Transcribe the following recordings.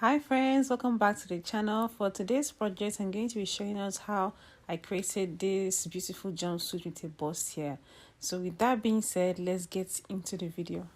Hi friends, welcome back to the channel. For today's project, I'm going to be showing us how I created this beautiful jumpsuit with a bust here. So with that being said, let's get into the video.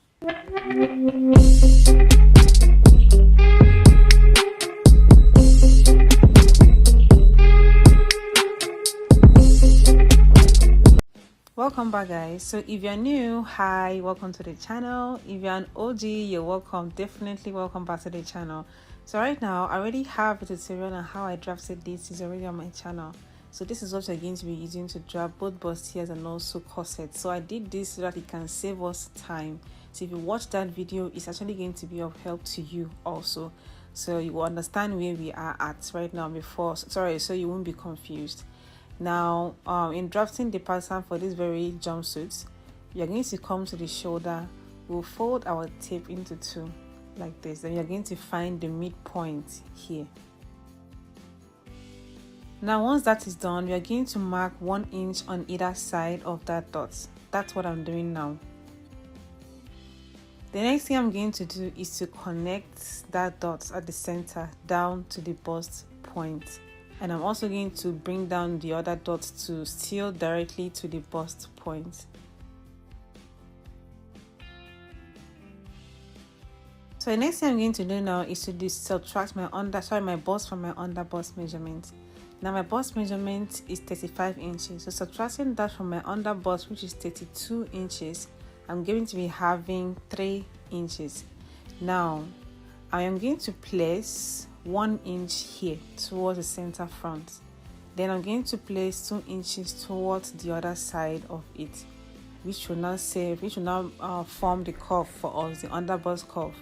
Welcome back guys. So if you're new, hi, welcome to the channel. If you're an OG, you're welcome, definitely welcome back to the channel. So right now I already have a tutorial on how I drafted this. Is already on my channel. So this is what we're going to be using to draft both bustiers and also corsets. So I did this so that it can save us time. So if you watch that video, it's actually going to be of help to you also, so you will understand where we are at right now before, so you won't be confused. Now in drafting the pattern for this very jumpsuit, we are going to come to the shoulder. We'll fold our tape into two like this, and you're going to find the midpoint here. Now once that is done, we are going to mark 1 inch on either side of that dot. That's what I'm doing now. The next thing I'm going to do is to connect that dot at the center down to the bust point, and I'm also going to bring down the other dot to still directly to the bust point. So the next thing I'm going to do now is to subtract my bust from my under bust measurement. Now my bust measurement is 35 inches. So subtracting that from my under bust, which is 32 inches, I'm going to be having 3 inches. Now I am going to place 1 inch here towards the center front. Then I'm going to place 2 inches towards the other side of it, which will now form the curve for us, the under bust curve.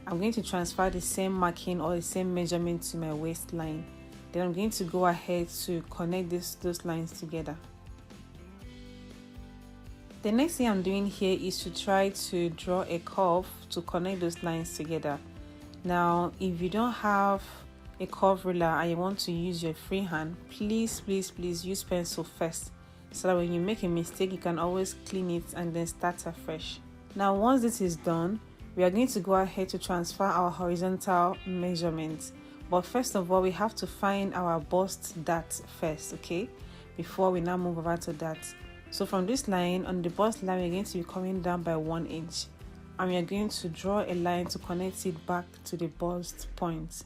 I'm going to transfer the same marking or the same measurement to my waistline. Then I'm going to go ahead to connect those lines together. The next thing I'm doing here is to try to draw a curve to connect those lines together. Now if you don't have a curve ruler and you want to use your free hand, please use pencil first, so that when you make a mistake you can always clean it and then start afresh. Now once this is done, we are going to go ahead to transfer our horizontal measurements, but first of all we have to find our bust dart first, okay, before we now move over to that. So from this line, on the bust line, we're going to be coming down by 1 inch, and we are going to draw a line to connect it back to the bust point.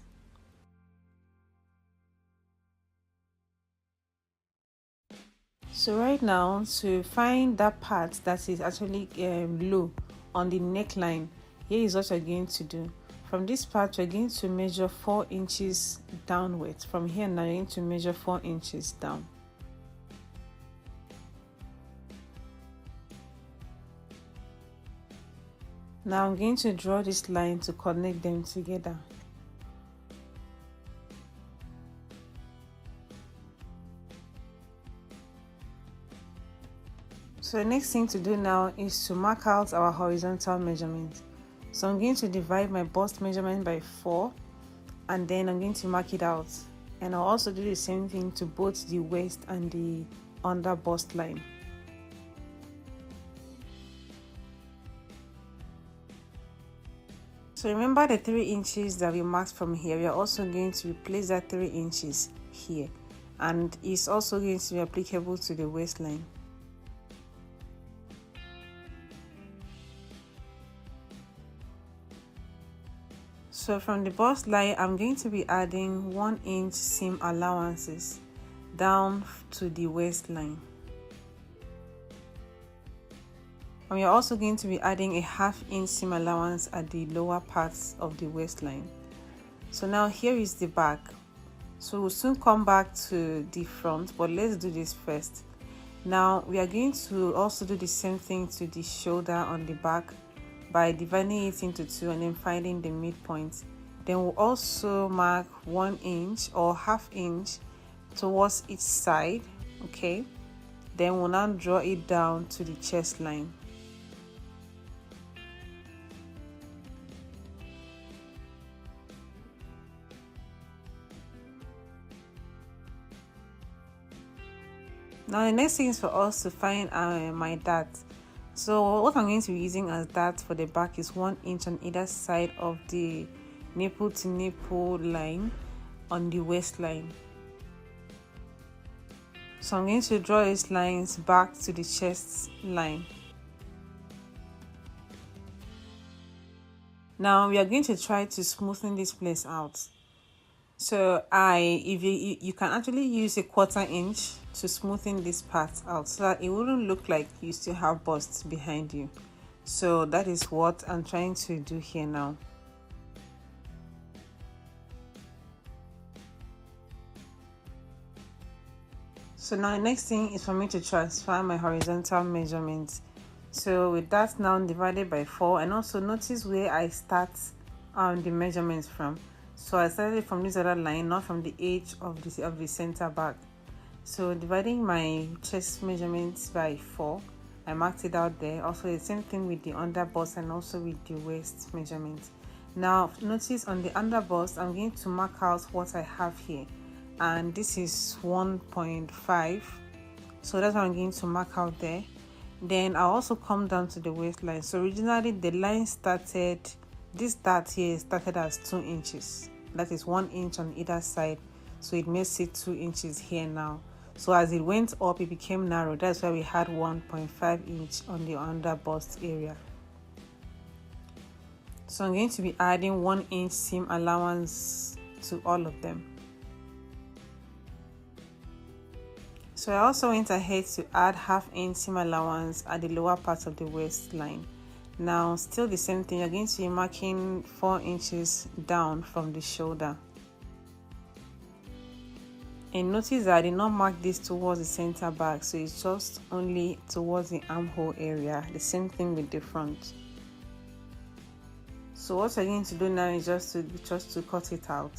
So right now, to find that part that is actually low on the neckline, here is what we're going to do. From this part, we're going to measure 4 inches downwards. From here now, you're going to measure 4 inches down. Now I'm going to draw this line to connect them together. So the next thing to do now is to mark out our horizontal measurement. So I'm going to divide my bust measurement by 4, and then I'm going to mark it out. And I'll also do the same thing to both the waist and the under bust line. So remember the 3 inches that we marked from here, we are also going to replace that 3 inches here, and it's also going to be applicable to the waistline. So from the bust line, I'm going to be adding 1 inch seam allowances down to the waistline. And we are also going to be adding a ½ inch seam allowance at the lower parts of the waistline. So now here is the back. So we'll soon come back to the front, but let's do this first. Now we are going to also do the same thing to the shoulder on the back by dividing it into 2 and then finding the midpoint. Then we'll also mark 1 inch or ½ inch towards each side, okay? Then we'll now draw it down to the chest line. Now the next thing is for us to find my dart. So what I'm going to be using as dart for the back is 1 inch on either side of the nipple to nipple line on the waistline. So I'm going to draw these lines back to the chest line. Now we are going to try to smoothen this place out. So if you can actually use a 1/4 inch to smoothen this part out so that it wouldn't look like you still have bust behind you. So that is what I'm trying to do here now. So now the next thing is for me to transfer my horizontal measurements. So with that now divided by 4, and also notice where I start the measurements from. So I started from this other line, not from the edge of the center back. So dividing my chest measurements by 4, I marked it out there. Also the same thing with the under bust and also with the waist measurements. Now notice on the under bust, I'm going to mark out what I have here, and this is 1.5. So that's what I'm going to mark out there. Then I'll also come down to the waistline. So originally the line started, this dart here started as 2 inches. That is 1 inch on either side. So it makes it 2 inches here now. So as it went up, it became narrow. That's why we had 1.5 inch on the under bust area. So I'm going to be adding 1 inch seam allowance to all of them. So I also went ahead to add 1/2 inch seam allowance at the lower part of the waistline. Now still the same thing, you're going to be marking 4 inches down from the shoulder. And notice that I did not mark this towards the center back, so it's just only towards the armhole area. The same thing with the front. So what we're going to do now is just to cut it out.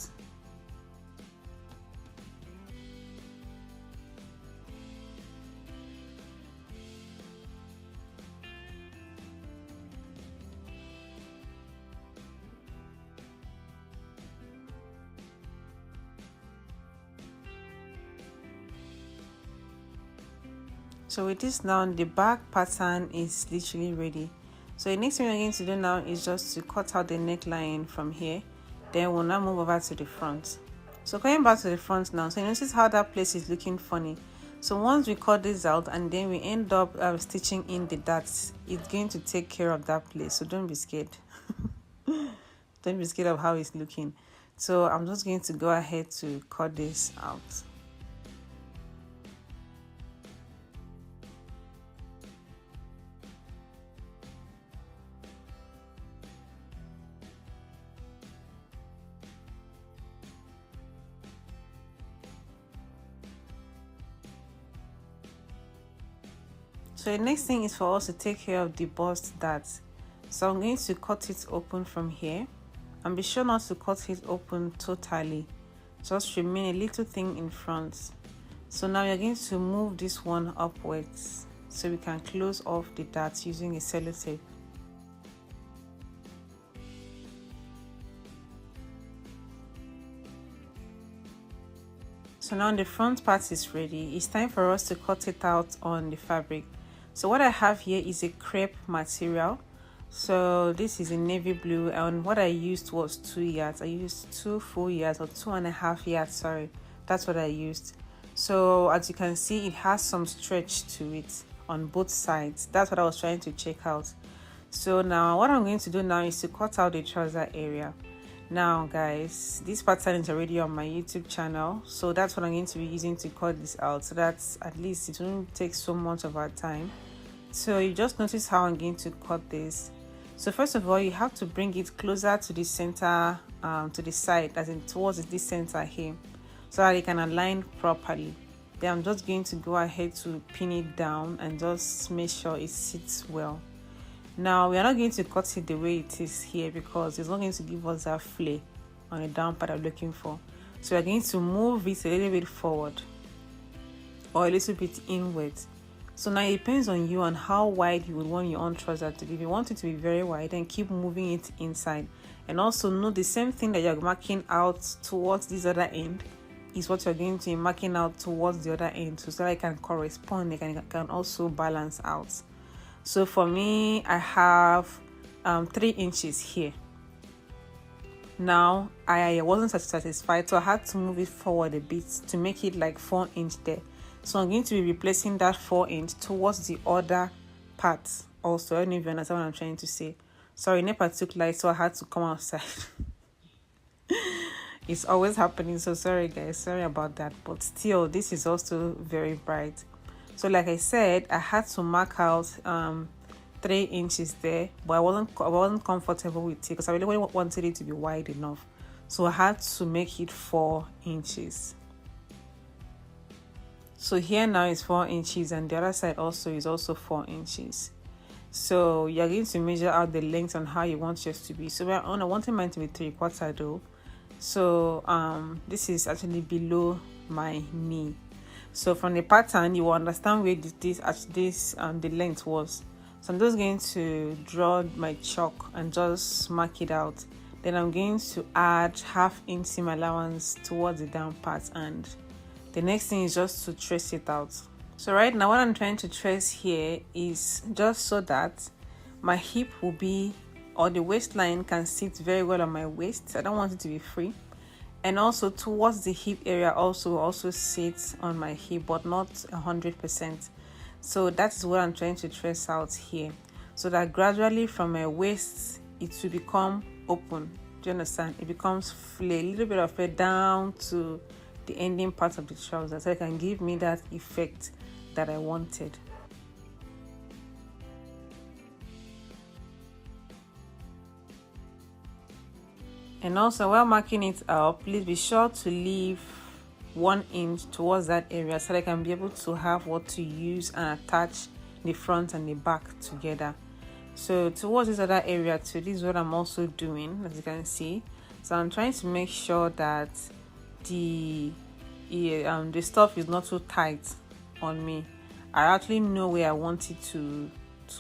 So with this now, the back pattern is literally ready. So the next thing we're going to do now is just to cut out the neckline from here. Then we'll now move over to the front. So going back to the front now, so you notice how that place is looking funny. So once we cut this out and then we end up stitching in the darts, it's going to take care of that place. So don't be scared. Don't be scared of how it's looking. So I'm just going to go ahead to cut this out. So the next thing is for us to take care of the bust darts. So I'm going to cut it open from here, and be sure not to cut it open totally. Just remain a little thing in front. So now we're going to move this one upwards so we can close off the darts using a sellotape. So now the front part is ready. It's time for us to cut it out on the fabric. So what I have here is a crepe material. So this is a navy blue, and what I used was 2 yards. I used 2 full yards, or 2.5 yards, sorry. That's what I used. So as you can see, it has some stretch to it on both sides. That's what I was trying to check out. So now what I'm going to do now is to cut out the trouser area. Now guys, this pattern is already on my YouTube channel, so that's what I'm going to be using to cut this out, so that at least it won't take so much of our time. So you just notice how I'm going to cut this. So first of all, you have to bring it closer to the center, to the side, as in towards this center here, so that it can align properly. Then I'm just going to go ahead to pin it down and just make sure it sits well. Now we are not going to cut it the way it is here, because it's not going to give us that flare on the down part I'm looking for. So we're going to move it a little bit forward or a little bit inward. So now it depends on you on how wide you would want your own trouser to be. If you want it to be very wide, then keep moving it inside. And also note the same thing that you're marking out towards this other end is what you're going to be marking out towards the other end, so that it can correspond, it can also balance out. So for me, I have 3 inches here. now I wasn't satisfied, so I had to move it forward a bit to make it like 4-inch there. So I'm going to be replacing that 4-inch towards the other part also. I don't know if you understand what I'm trying to say. Sorry, NEPA took light, so I had to come outside. It's always happening, so sorry guys, sorry about that, but still this is also very bright. So like I said, I had to mark out 3 inches there, but I wasn't comfortable with it because I really wanted it to be wide enough, so I had to make it 4 inches. So here now is 4 inches, and the other side also is also 4 inches. So you're going to measure out the length on how you want yours to be. So I wanted mine to be 3/4 though. So this is actually below my knee. So from the pattern you will understand where the length was. So I'm just going to draw my chalk and just mark it out. Then I'm going to add 1/2 inch seam allowance towards the down part, and the next thing is just to trace it out. So right now what I'm trying to trace here is just so that my hip will be, or the waistline can sit very well on my waist. I don't want it to be free, and also towards the hip area also sits on my hip, but not 100%. So that is what I'm trying to trace out here, so that gradually from my waist it will become open. Do you understand? It becomes a little bit of it down to the ending part of the trouser, so it can give me that effect that I wanted. And also while marking it out, please be sure to leave 1 inch towards that area so that I can be able to have what to use and attach the front and the back together. So towards this other area too, this is what I'm also doing, as you can see. So I'm trying to make sure that the stuff is not too tight on me. I actually know where I want it to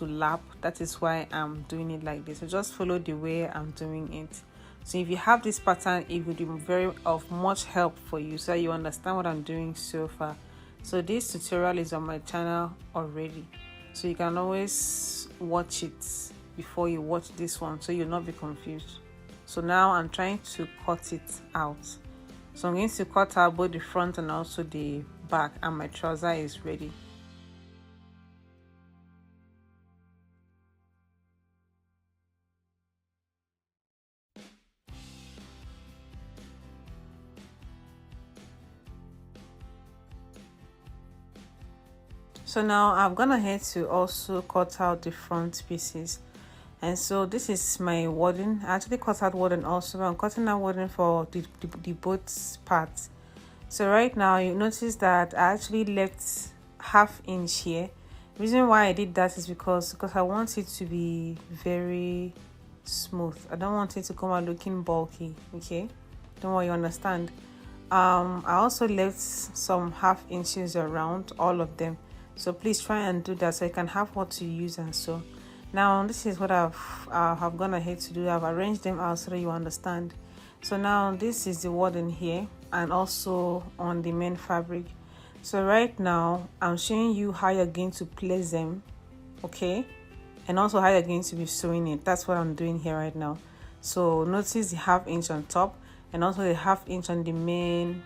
lap. That is why I'm doing it like this. So just follow the way I'm doing it. So if you have this pattern, it would be very of much help for you, so you understand what I'm doing so far. So this tutorial is on my channel already, so you can always watch it before you watch this one, so you'll not be confused. So now I'm trying to cut it out. So I'm going to cut out both the front and also the back, and my trouser is ready. So now I've gone ahead to also cut out the front pieces, and so this is my wording. I actually cut out wording also, but I'm cutting out wording for the both parts. So right now you notice that I actually left 1/2 inch here. The reason why I did that is because I want it to be very smooth. I don't want it to come out looking bulky. Okay, don't worry, you understand. I also left some 1/2 inches around all of them. So please try and do that so you can have what to use. And so now this is what I've gone ahead to do. I've arranged them out so that you understand. So now this is the wording here and also on the main fabric. So right now I'm showing you how you're going to place them, okay, and also how you're going to be sewing it. That's what I'm doing here right now. So notice the 1/2 inch on top and also the 1/2 inch on the main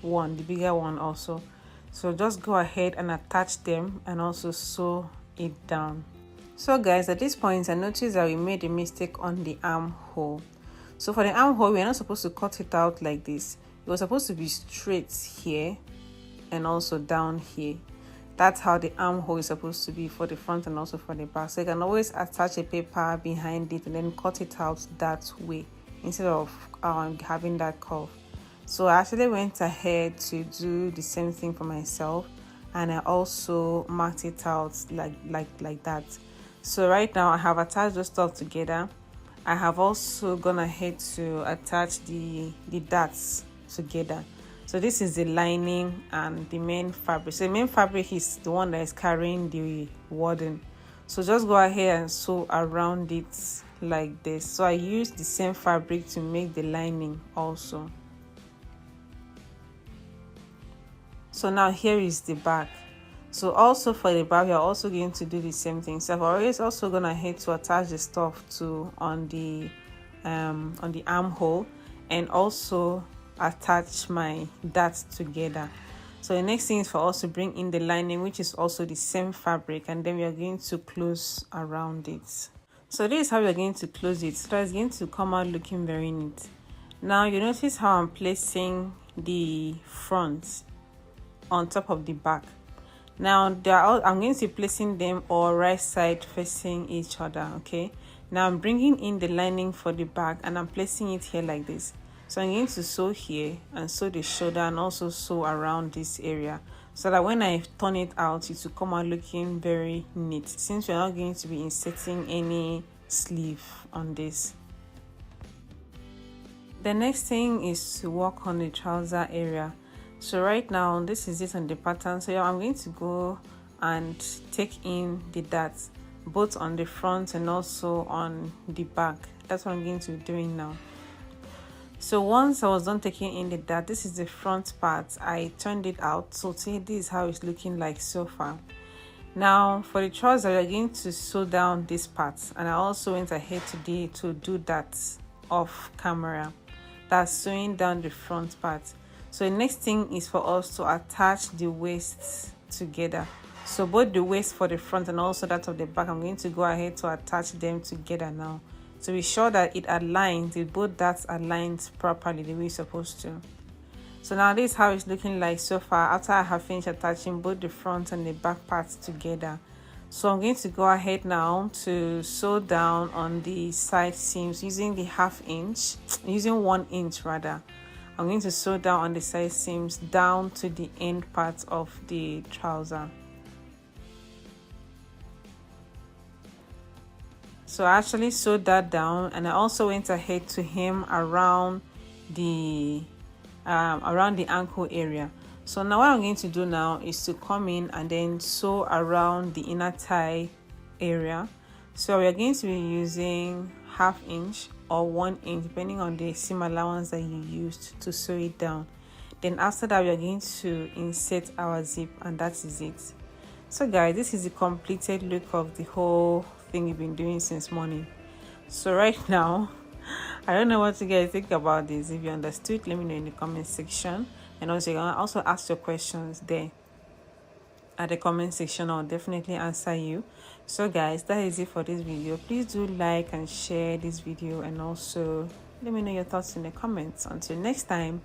one, the bigger one also. So just go ahead and attach them and also sew it down. So guys, at this point I noticed that we made a mistake on the armhole. So for the armhole, we're not supposed to cut it out like this. It was supposed to be straight here and also down here. That's how the armhole is supposed to be for the front and also for the back. So you can always attach a paper behind it and then cut it out that way instead of having that curve. So I actually went ahead to do the same thing for myself, and I also marked it out like that. So right now I have attached those stuff together. I have also gone ahead to attach the darts together. So this is the lining and the main fabric. So the main fabric is the one that is carrying the wording. So just go ahead and sew around it like this. So I used the same fabric to make the lining also. So now here is the back. So also for the back, we are also going to do the same thing. So I've always also gone ahead to attach the stuff to on the armhole, and also attach my darts together. So the next thing is for us to bring in the lining, which is also the same fabric, and then we are going to close around it. So this is how we are going to close it, so it's going to come out looking very neat. Now you notice how I'm placing the front on top of the back. Now I'm going to be placing them all right side facing each other. Okay, now I'm bringing in the lining for the back and I'm placing it here like this. So I'm going to sew here and sew the shoulder and also sew around this area, so that when I turn it out, it will come out looking very neat, since we're not going to be inserting any sleeve on this. The next thing is to work on the trouser area. So right now this is it on the pattern. So I'm going to go and take in the darts both on the front and also on the back. That's what I'm going to be doing now. So once I was done taking in the dart, this is the front part, I turned it out. So see, this is how it's looking like so far. Now for the trouser, we're going to sew down this part, and I also went ahead today to do that off camera. That's sewing down the front part. So the next thing is for us to attach the waists together. So both the waist for the front and also that of the back, I'm going to go ahead to attach them together now, to be sure that it aligns, it both that's aligned properly the way it's supposed to. So now this is how it's looking like so far after I have finished attaching both the front and the back parts together. So I'm going to go ahead now to sew down on the side seams using the 1 inch rather. I'm going to sew down on the side seams down to the end part of the trouser. So I actually sewed that down, and I also went ahead to hem around the ankle area. So now what I'm going to do now is to come in and then sew around the inner thigh area. So we are going to be using 1/2 inch or 1 inch depending on the seam allowance that you used to sew it down. Then after that we are going to insert our zip, and that is it. So guys, this is the completed look of the whole thing you've been doing since morning. So right now I don't know what you guys think about this. If you understood, let me know in the comment section, and also you can also ask your questions there at the comment section. I'll definitely answer you. So guys, that is it for this video. Please do like and share this video, and also let me know your thoughts in the comments. Until next time,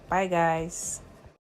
bye guys.